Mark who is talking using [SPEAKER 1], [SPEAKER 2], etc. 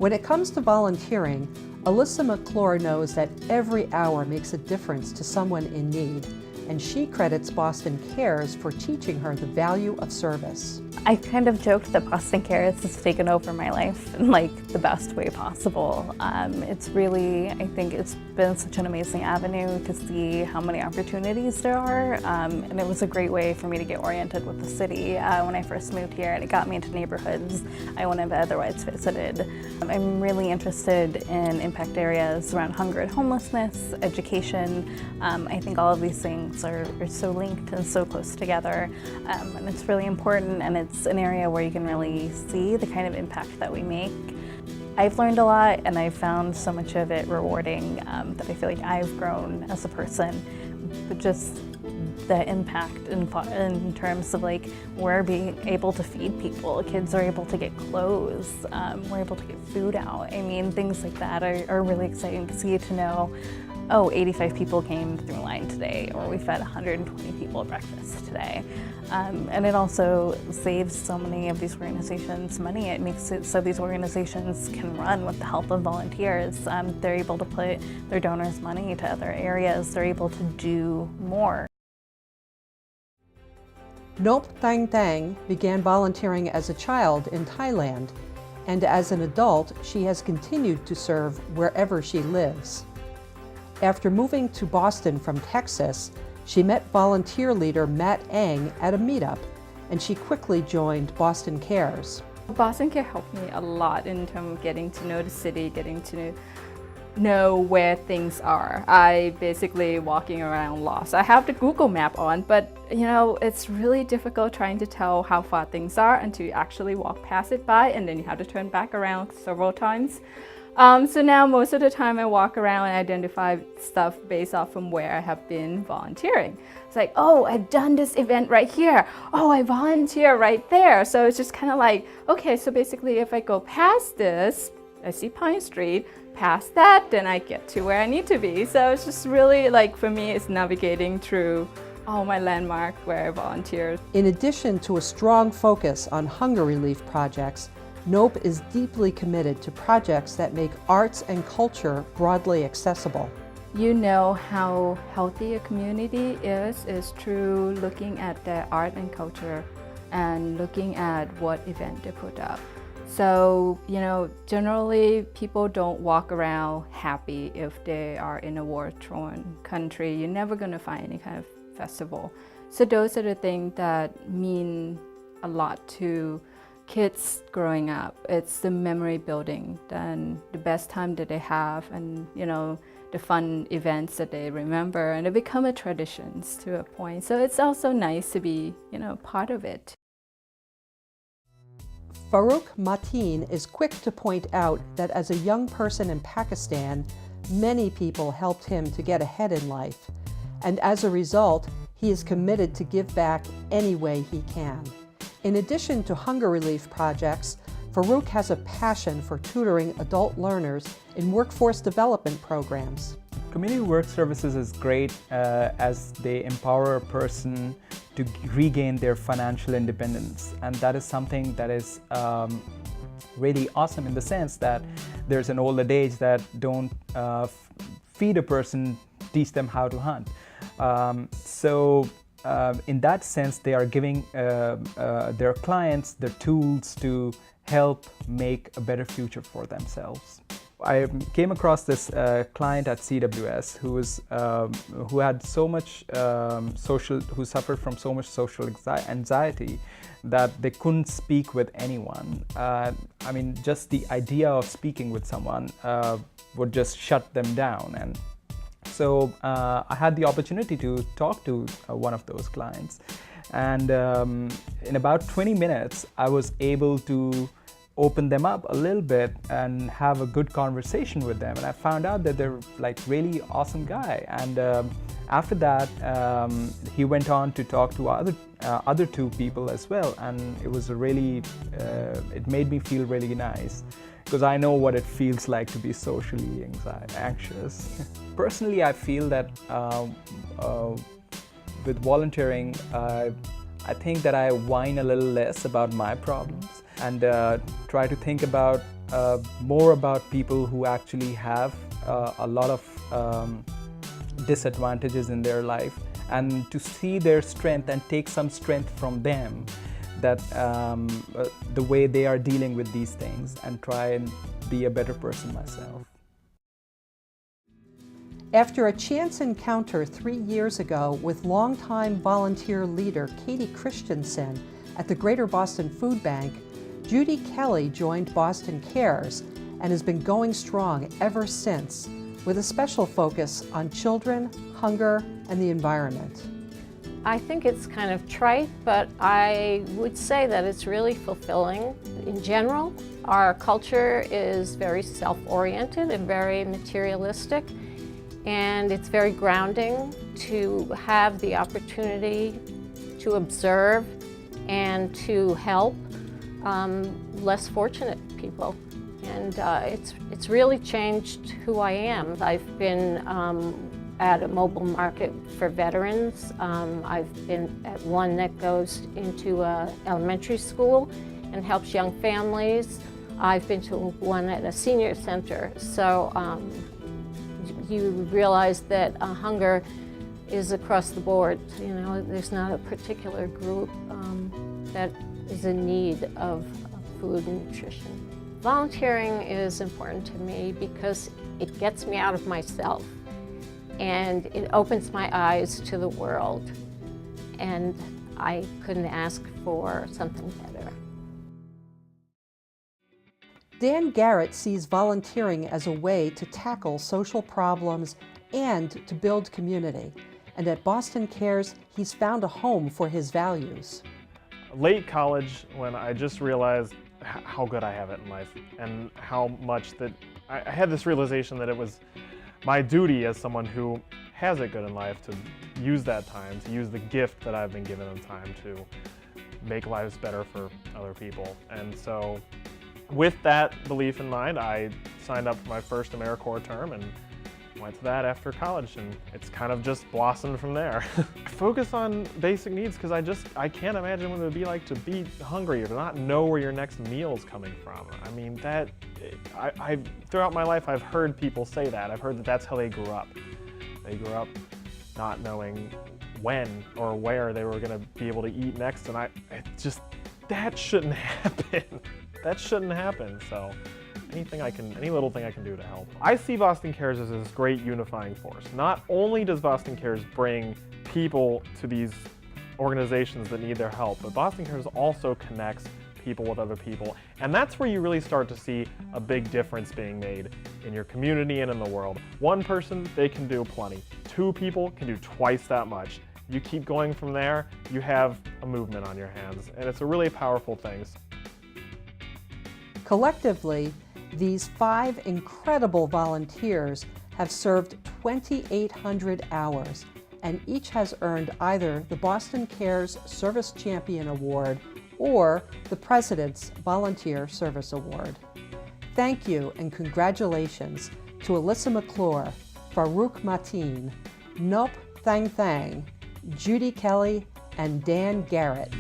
[SPEAKER 1] When it comes to volunteering, Alyssa McClure knows that every hour makes a difference to someone in need, and she credits Boston Cares for teaching her the value of service.
[SPEAKER 2] I kind of joked that Boston Cares has taken over my life in like the best way possible. It's really, I think it's been such an amazing avenue to see how many opportunities there are, and it was a great way for me to get oriented with the city when I first moved here, and it got me into neighborhoods I wouldn't have otherwise visited. I'm really interested in impact areas around hunger and homelessness, education. I think all of these things are so linked and so close together, and it's really important, and it's an area where you can really see the kind of impact that we make. I've learned a lot, and I've found so much of it rewarding that I feel like I've grown as a person. But just the impact in terms of like we're being able to feed people, kids are able to get clothes, we're able to get food out. I mean, things like that are really exciting to see, to know, oh, 85 people came through line today, or we fed 120 people at breakfast today. And it also saves so many of these organizations money. It makes it so these organizations can run with the help of volunteers. They're able to put their donors' money to other areas. They're able to do more.
[SPEAKER 1] Nop ThangThaeng began volunteering as a child in Thailand, and as an adult, she has continued to serve wherever she lives. After moving to Boston from Texas, she met volunteer leader Matt Ang at a meetup, and she quickly joined Boston Cares.
[SPEAKER 3] Boston Care helped me a lot in terms of getting to know the city, getting to know where things are. I basically walking around lost. I have the Google map on, but you know, it's really difficult trying to tell how far things are until you actually walk past it by, and then you have to turn back around several times. So now most of the time I walk around and identify stuff based off from where I have been volunteering. It's like, oh, I've done this event right here. Oh, I volunteer right there. So it's just kind of like, okay, so basically if I go past this, I see Pine Street, past that, then I get to where I need to be. So it's just really like, for me, it's navigating through all my landmarks where I volunteer.
[SPEAKER 1] In addition to a strong focus on hunger relief projects, Nop is deeply committed to projects that make arts and culture broadly accessible.
[SPEAKER 3] You know how healthy a community is through looking at their art and culture and looking at what event they put up. So, you know, generally people don't walk around happy if they are in a war-torn country. You're never going to find any kind of festival. So those are the things that mean a lot to kids growing up. It's the memory building, then the best time that they have, and you know, the fun events that they remember, and they become a traditions to a point. So it's also nice to be, you know, part of it.
[SPEAKER 1] Farooq Mateen is quick to point out that as a young person in Pakistan, many people helped him to get ahead in life, and as a result, he is committed to give back any way he can. In addition to hunger relief projects, Farooq has a passion for tutoring adult learners in workforce development programs.
[SPEAKER 4] Community work services is great as they empower a person to regain their financial independence, and that is something that is really awesome in the sense that there's an older age that don't feed a person, teach them how to hunt. In that sense, they are giving their clients the tools to help make a better future for themselves. I came across this client at CWS who had so much who suffered from so much social anxiety that they couldn't speak with anyone. I mean, just the idea of speaking with someone would just shut them down. And so I had the opportunity to talk to one of those clients, and in about 20 minutes I was able to open them up a little bit and have a good conversation with them, and I found out that they're like really awesome guy. And after that he went on to talk to other two people as well, and it was really it made me feel really nice, because I know what it feels like to be socially anxious. Personally, I feel that with volunteering, I think that I whine a little less about my problems and try to think about more about people who actually have a lot of disadvantages in their life, and to see their strength and take some strength from them, that the way they are dealing with these things, and try and be a better person myself.
[SPEAKER 1] After a chance encounter 3 years ago with longtime volunteer leader Katie Christensen at the Greater Boston Food Bank, Judy Kelly joined Boston Cares and has been going strong ever since, with a special focus on children, hunger, and the environment.
[SPEAKER 5] I think it's kind of trite, but I would say that it's really fulfilling. In general, our culture is very self-oriented and very materialistic, and it's very grounding to have the opportunity to observe and to help less fortunate people. And it's really changed who I am. I've been at a mobile market for veterans. I've been at one that goes into elementary school and helps young families. I've been to one at a senior center. So you realize that hunger is across the board. You know, there's not a particular group that is in need of food and nutrition. Volunteering is important to me because it gets me out of myself and it opens my eyes to the world, and I couldn't ask for something better.
[SPEAKER 1] Dan Garrett sees volunteering as a way to tackle social problems and to build community. And at Boston Cares, he's found a home for his values.
[SPEAKER 6] Late college, when I just realized how good I have it in life and how much that I had this realization that it was my duty as someone who has it good in life to use that time, to use the gift that I've been given in time to make lives better for other people. And so with that belief in mind, I signed up for my first AmeriCorps term and went to that after college, and it's kind of just blossomed from there. I focus on basic needs because I can't imagine what it would be like to be hungry or to not know where your next meal is coming from. I mean, throughout my life I've heard people say that. I've heard that that's how they grew up. They grew up not knowing when or where they were going to be able to eat next, and that shouldn't happen. That shouldn't happen. So any little thing I can do to help. I see Boston Cares as this great unifying force. Not only does Boston Cares bring people to these organizations that need their help, but Boston Cares also connects people with other people. And that's where you really start to see a big difference being made in your community and in the world. One person, they can do plenty. Two people can do twice that much. You keep going from there, you have a movement on your hands, and it's a really powerful thing.
[SPEAKER 1] Collectively, these 5 incredible volunteers have served 2,800 hours, and each has earned either the Boston Cares Service Champion Award or the President's Volunteer Service Award. Thank you and congratulations to Alyssa McClure, Farrukh Mateen, Nop ThangThaeng, Judy Kelly, and Dan Garrett.